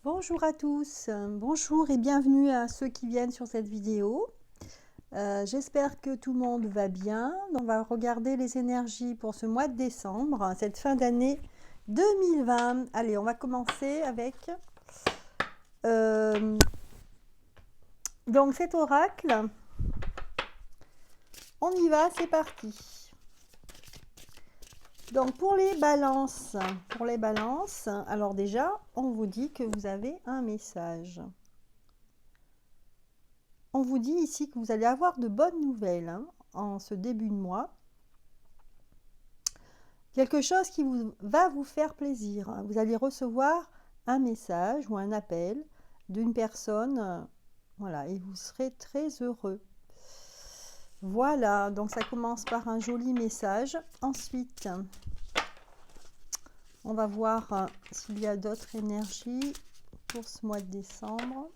Bonjour à tous, bonjour et bienvenue à ceux qui viennent sur cette vidéo. J'espère que tout le monde va bien. On va regarder les énergies pour ce mois de décembre, cette fin d'année 2020. Allez, on va commencer avec donc cet oracle. On y va, c'est parti. Donc pour les balances, alors déjà, on vous dit que vous avez un message. On vous dit ici que vous allez avoir de bonnes nouvelles en ce début de mois. Quelque chose qui va vous faire plaisir. Vous allez recevoir un message ou un appel d'une personne, voilà, et vous serez très heureux. Voilà, donc ça commence par un joli message. Ensuite, on va voir s'il y a d'autres énergies pour ce mois de décembre.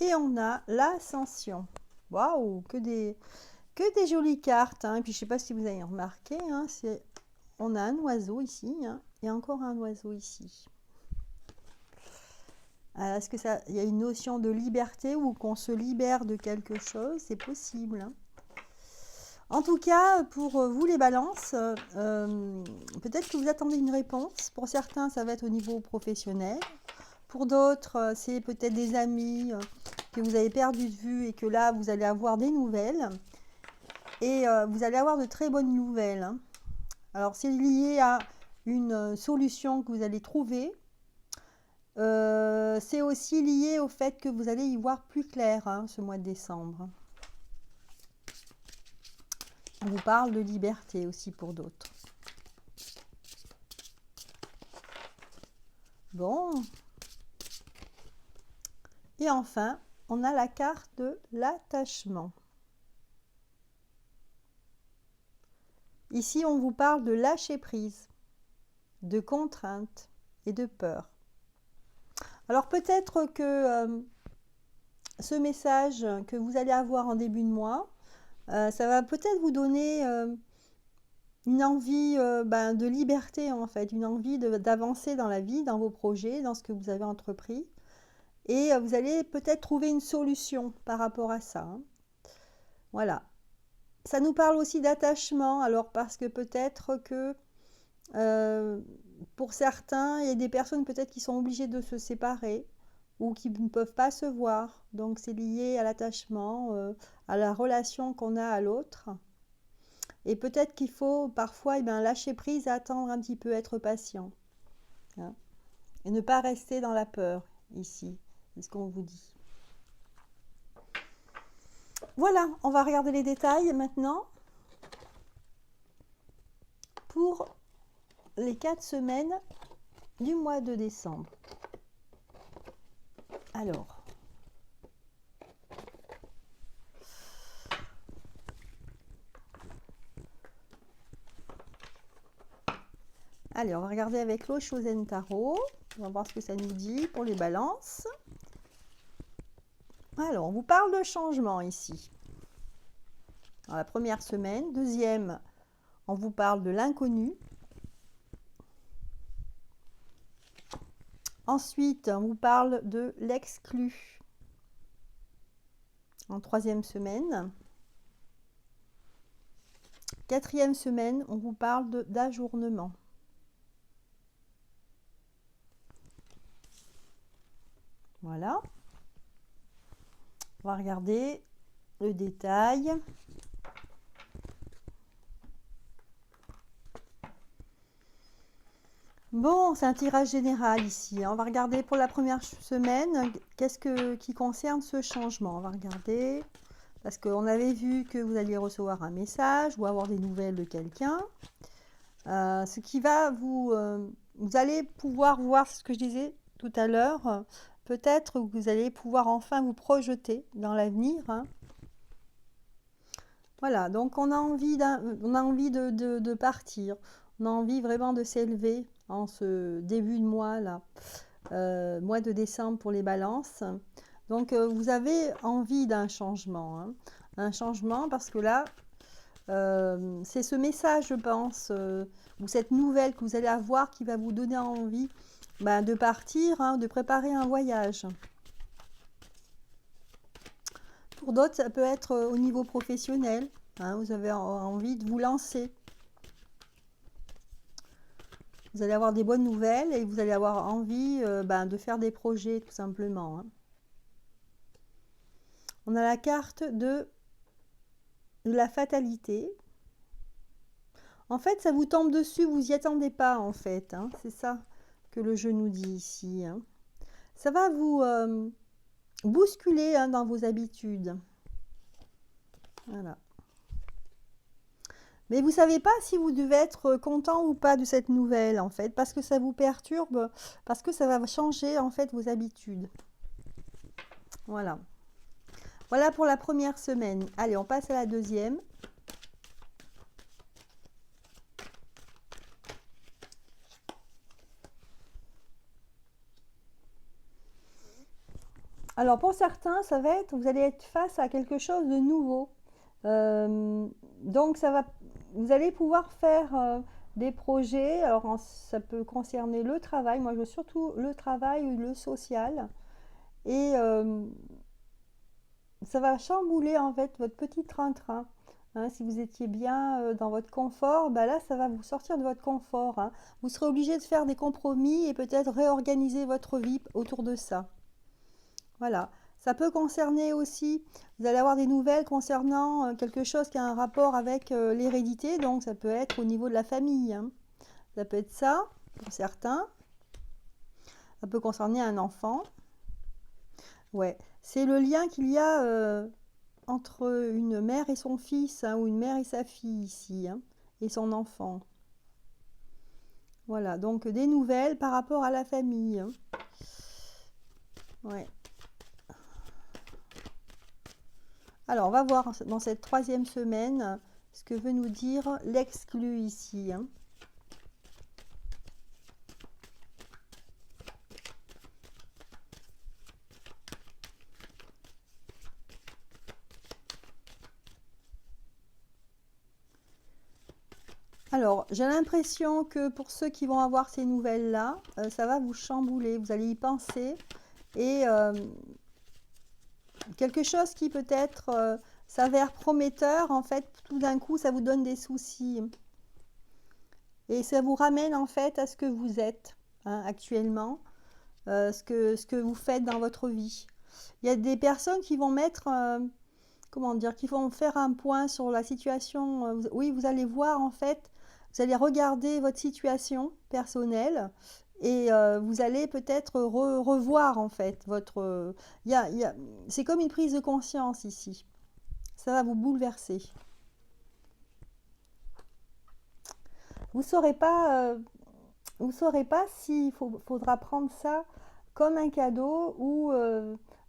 Et on a l'ascension. Waouh, que des jolies cartes. Et puis je ne sais pas si vous avez remarqué, on a un oiseau ici et encore un oiseau ici. Est-ce que ça, il y a une notion de liberté ou qu'on se libère de quelque chose? C'est possible. En tout cas, pour vous les balances, peut-être que vous attendez une réponse. Pour certains, ça va être au niveau professionnel. Pour d'autres, c'est peut-être des amis que vous avez perdu de vue et que là, vous allez avoir des nouvelles. Et vous allez avoir de très bonnes nouvelles. Alors, c'est lié à une solution que vous allez trouver. C'est aussi lié au fait que vous allez y voir plus clair ce mois de décembre. On vous parle de liberté aussi pour d'autres. Bon. Et enfin, on a la carte de l'attachement. Ici, on vous parle de lâcher prise, de contrainte et de peur. Alors peut-être que ce message que vous allez avoir en début de mois, ça va peut-être vous donner une envie de liberté en fait, une envie d'avancer dans la vie, dans vos projets, dans ce que vous avez entrepris. Et vous allez peut-être trouver une solution par rapport à ça. Voilà. Ça nous parle aussi d'attachement, alors parce que peut-être que pour certains, il y a des personnes peut-être qui sont obligées de se séparer ou qui ne peuvent pas se voir. Donc c'est lié à l'attachement, à la relation qu'on a à l'autre. Et peut-être qu'il faut parfois lâcher prise, attendre un petit peu, être patient. Et ne pas rester dans la peur ici. C'est ce qu'on vous dit. Voilà, on va regarder les détails maintenant. Pour les 4 semaines du mois de décembre. Alors, on va regarder avec l'Oshozen Tarot. On va voir ce que ça nous dit pour les balances. Alors, on vous parle de changement ici. Dans la première semaine. Deuxième, on vous parle de l'inconnu. Ensuite, on vous parle de l'exclu. En troisième semaine. Quatrième semaine, on vous parle d'ajournement. Voilà. On va regarder le détail. Bon, c'est un tirage général ici. On va regarder pour la première semaine, qu'est-ce qui concerne ce changement. On va regarder, parce qu'on avait vu que vous alliez recevoir un message ou avoir des nouvelles de quelqu'un. Ce qui va vous allez pouvoir voir ce que je disais tout à l'heure. Peut-être que vous allez pouvoir enfin vous projeter dans l'avenir. Voilà, donc on a envie de partir. On a envie vraiment de s'élever en ce début de mois là, mois de décembre pour les balances. Donc, vous avez envie d'un changement, hein. Un changement parce que là, c'est ce message, je pense, ou cette nouvelle que vous allez avoir qui va vous donner envie de partir, hein, de préparer un voyage. Pour d'autres, ça peut être au niveau professionnel, hein, vous avez envie de vous lancer. Vous allez avoir des bonnes nouvelles et vous allez avoir envie de faire des projets, tout simplement, hein. On a la carte de la fatalité. En fait, ça vous tombe dessus, vous n'y attendez pas, en fait, hein. C'est ça que le jeu nous dit ici, hein. Ça va vous bousculer, hein, dans vos habitudes. Voilà. Mais vous ne savez pas si vous devez être content ou pas de cette nouvelle, en fait, parce que ça vous perturbe, parce que ça va changer, en fait, vos habitudes. Voilà. Voilà pour la première semaine. Allez, on passe à la deuxième. Alors, pour certains, ça va être, vous allez être face à quelque chose de nouveau. Donc, vous allez pouvoir faire des projets. Alors, ça peut concerner le travail. Moi, je veux surtout le travail ou le social. Et ça va chambouler, en fait, votre petit train-train. Hein, si vous étiez bien dans votre confort, là, ça va vous sortir de votre confort, hein. Vous serez obligé de faire des compromis et peut-être réorganiser votre vie autour de ça. Voilà. Ça peut concerner aussi, vous allez avoir des nouvelles concernant quelque chose qui a un rapport avec l'hérédité, donc ça peut être au niveau de la famille, hein. Ça peut être ça, pour certains. Ça peut concerner un enfant. Ouais, c'est le lien qu'il y a entre une mère et son fils, hein, ou une mère et sa fille ici, hein, et son enfant. Voilà, donc des nouvelles par rapport à la famille, hein. Ouais. Alors, on va voir dans cette troisième semaine ce que veut nous dire l'exclu ici, hein. Alors, j'ai l'impression que pour ceux qui vont avoir ces nouvelles-là, ça va vous chambouler. Vous allez y penser et quelque chose qui peut-être s'avère prometteur, en fait, tout d'un coup, ça vous donne des soucis. Et ça vous ramène, en fait, à ce que vous êtes, hein, actuellement, ce que vous faites dans votre vie. Il y a des personnes qui vont mettre, comment dire, qui vont faire un point sur la situation. Oui, vous allez voir, en fait, vous allez regarder votre situation personnelle et vous allez peut-être revoir, en fait, votre... c'est comme une prise de conscience ici. Ça va vous bouleverser. Vous ne saurez pas s'il faudra prendre ça comme un cadeau ou...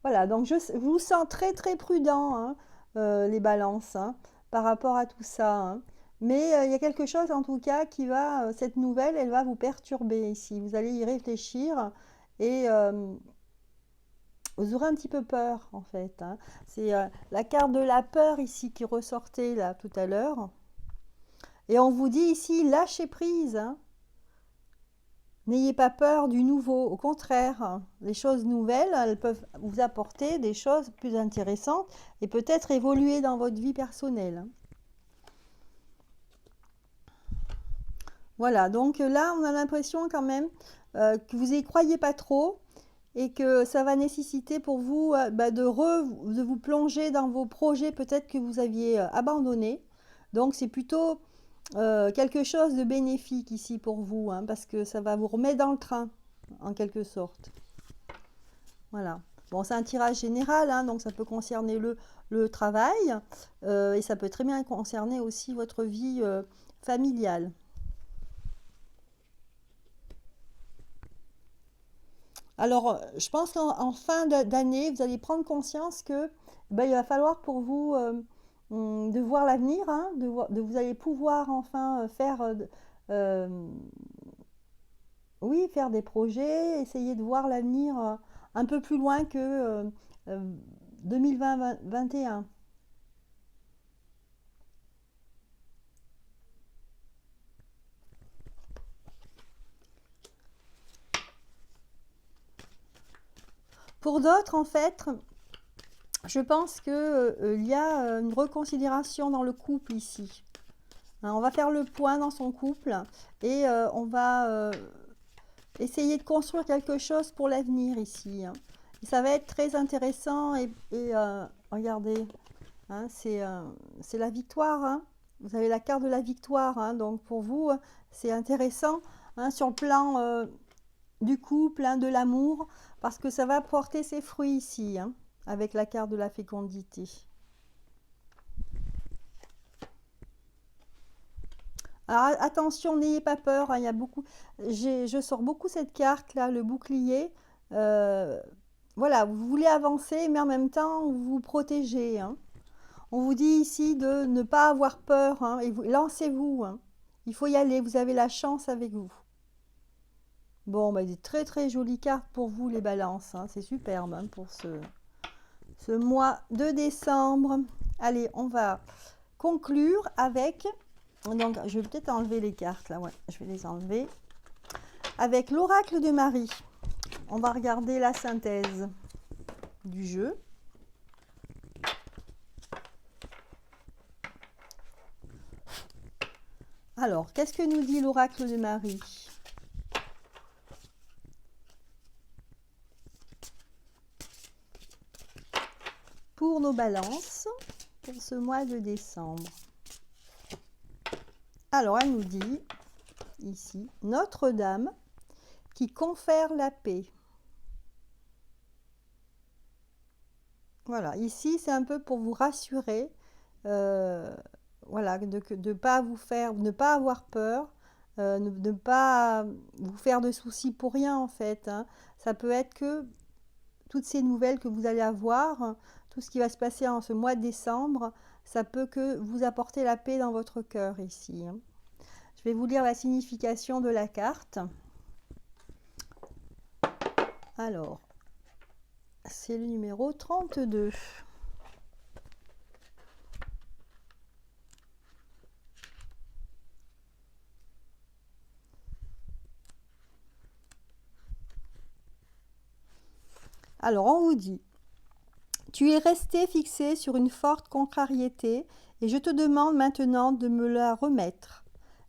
voilà, donc je vous sens très très prudent, hein, les balances, hein, par rapport à tout ça, hein. Mais il y a quelque chose en tout cas qui va... cette nouvelle, elle va vous perturber ici. Vous allez y réfléchir et vous aurez un petit peu peur en fait, hein. C'est la carte de la peur ici qui ressortait là tout à l'heure. Et on vous dit ici, lâchez prise, hein. N'ayez pas peur du nouveau, au contraire, les choses nouvelles, elles peuvent vous apporter des choses plus intéressantes et peut-être évoluer dans votre vie personnelle. Voilà, donc là, on a l'impression quand même que vous n'y croyez pas trop et que ça va nécessiter pour vous de vous plonger dans vos projets peut-être que vous aviez abandonnés. Donc c'est plutôt quelque chose de bénéfique ici pour vous, hein, parce que ça va vous remettre dans le train, en quelque sorte. Voilà. Bon, c'est un tirage général, hein, donc ça peut concerner le travail et ça peut très bien concerner aussi votre vie familiale. Alors, je pense qu'en fin d'année, vous allez prendre conscience que il va falloir pour vous de voir l'avenir, hein, vous allez pouvoir enfin faire, oui, faire des projets, essayer de voir l'avenir un peu plus loin que 2020-2021. Pour d'autres, en fait, je pense qu'il y a une reconsidération dans le couple ici. Hein, on va faire le point dans son couple et on va essayer de construire quelque chose pour l'avenir ici. Hein. Et ça va être très intéressant et regardez, hein, c'est la victoire. Hein. Vous avez la carte de la victoire. Hein, donc pour vous, c'est intéressant hein, sur le plan du couple, hein, de l'amour, parce que ça va porter ses fruits ici, hein, avec la carte de la fécondité. Alors attention, n'ayez pas peur, hein, il y a beaucoup, je sors beaucoup cette carte là, le bouclier. Voilà, vous voulez avancer, mais en même temps, vous vous protégez. Hein. On vous dit ici de ne pas avoir peur, hein, et lancez-vous. Hein. Il faut y aller, vous avez la chance avec vous. Bon, bah, des très très jolies cartes pour vous les balances, hein. C'est superbe hein, pour ce mois de décembre. Allez, on va conclure avec, donc je vais peut-être enlever les cartes là, ouais, je vais les enlever. Avec l'oracle de Marie, on va regarder la synthèse du jeu. Alors, qu'est-ce que nous dit l'oracle de Marie ? Pour nos balances, pour ce mois de décembre. Alors, elle nous dit, ici, Notre-Dame qui confère la paix. Voilà, ici, c'est un peu pour vous rassurer, voilà, de ne pas vous faire, ne pas avoir peur, ne pas vous faire de soucis pour rien, en fait. Hein. Ça peut être que toutes ces nouvelles que vous allez avoir, tout ce qui va se passer en ce mois de décembre, ça peut que vous apporter la paix dans votre cœur ici. Hein. Je vais vous lire la signification de la carte. Alors, c'est le numéro 32. Alors, on vous dit, tu es resté fixé sur une forte contrariété et je te demande maintenant de me la remettre.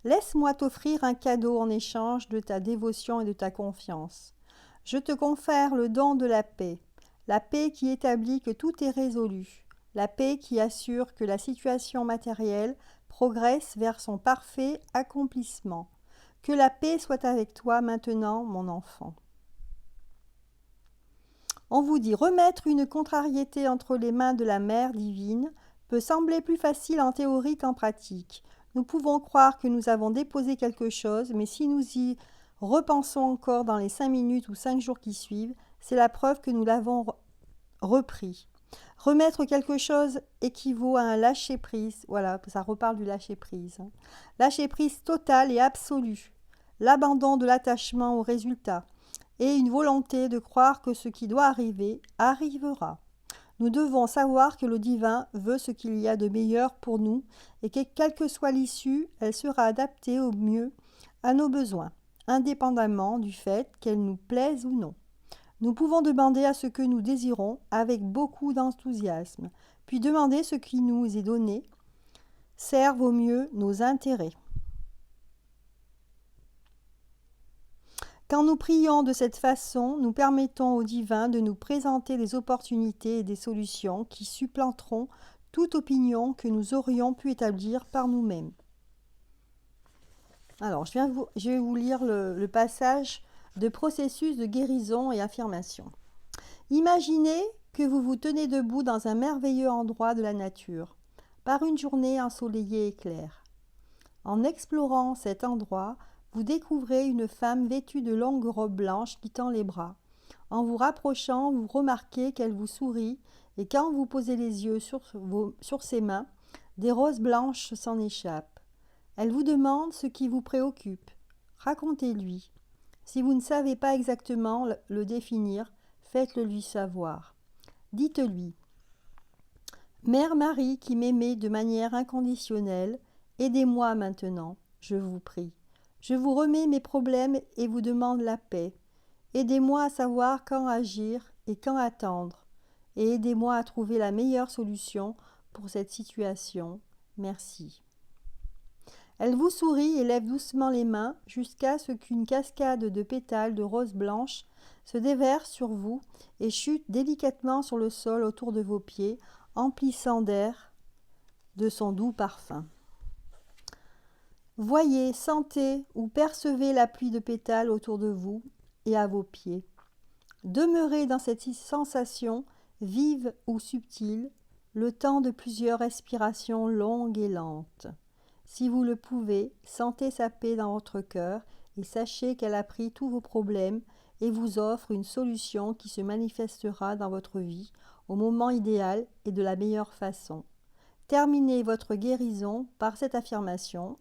Laisse-moi t'offrir un cadeau en échange de ta dévotion et de ta confiance. Je te confère le don de la paix qui établit que tout est résolu, la paix qui assure que la situation matérielle progresse vers son parfait accomplissement. Que la paix soit avec toi maintenant, mon enfant. On vous dit remettre une contrariété entre les mains de la Mère divine peut sembler plus facile en théorie qu'en pratique. Nous pouvons croire que nous avons déposé quelque chose, mais si nous y repensons encore dans les 5 minutes ou 5 jours qui suivent, c'est la preuve que nous l'avons repris. Remettre quelque chose équivaut à un lâcher-prise. Voilà, ça reparle du lâcher-prise. Hein. Lâcher-prise total et absolu. L'abandon de l'attachement au résultat et une volonté de croire que ce qui doit arriver arrivera. Nous devons savoir que le divin veut ce qu'il y a de meilleur pour nous et que quelle que soit l'issue, elle sera adaptée au mieux à nos besoins, indépendamment du fait qu'elle nous plaise ou non. Nous pouvons demander à ce que nous désirons avec beaucoup d'enthousiasme, puis demander ce qui nous est donné serve au mieux nos intérêts. Quand nous prions de cette façon, nous permettons au divin de nous présenter des opportunités et des solutions qui supplanteront toute opinion que nous aurions pu établir par nous-mêmes. Alors, je vais vous lire le passage de processus de guérison et affirmation. Imaginez que vous vous tenez debout dans un merveilleux endroit de la nature, par une journée ensoleillée et claire. En explorant cet endroit, vous découvrez une femme vêtue de longues robes blanches qui tend les bras. En vous rapprochant, vous remarquez qu'elle vous sourit et quand vous posez les yeux sur ses mains, des roses blanches s'en échappent. Elle vous demande ce qui vous préoccupe. Racontez-lui. Si vous ne savez pas exactement le définir, faites-le lui savoir. Dites-lui: Mère Marie qui m'aimait de manière inconditionnelle, aidez-moi maintenant, je vous prie. Je vous remets mes problèmes et vous demande la paix. Aidez-moi à savoir quand agir et quand attendre, et aidez-moi à trouver la meilleure solution pour cette situation. Merci. Elle vous sourit et lève doucement les mains jusqu'à ce qu'une cascade de pétales de rose blanche se déverse sur vous et chute délicatement sur le sol autour de vos pieds, emplissant d'air de son doux parfum. Voyez, sentez ou percevez la pluie de pétales autour de vous et à vos pieds. Demeurez dans cette sensation, vive ou subtile, le temps de plusieurs respirations longues et lentes. Si vous le pouvez, sentez sa paix dans votre cœur et sachez qu'elle a pris tous vos problèmes et vous offre une solution qui se manifestera dans votre vie au moment idéal et de la meilleure façon. Terminez votre guérison par cette affirmation: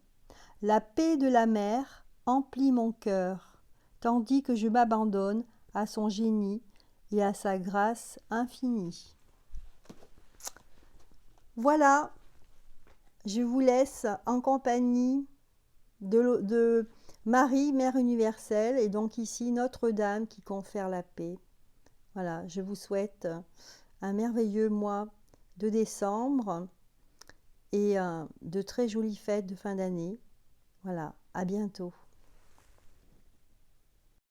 la paix de la mère emplit mon cœur, tandis que je m'abandonne à son génie et à sa grâce infinie. Voilà, je vous laisse en compagnie de Marie, Mère universelle, et donc ici Notre-Dame qui confère la paix. Voilà, je vous souhaite un merveilleux mois de décembre et de très jolies fêtes de fin d'année. Voilà, à bientôt.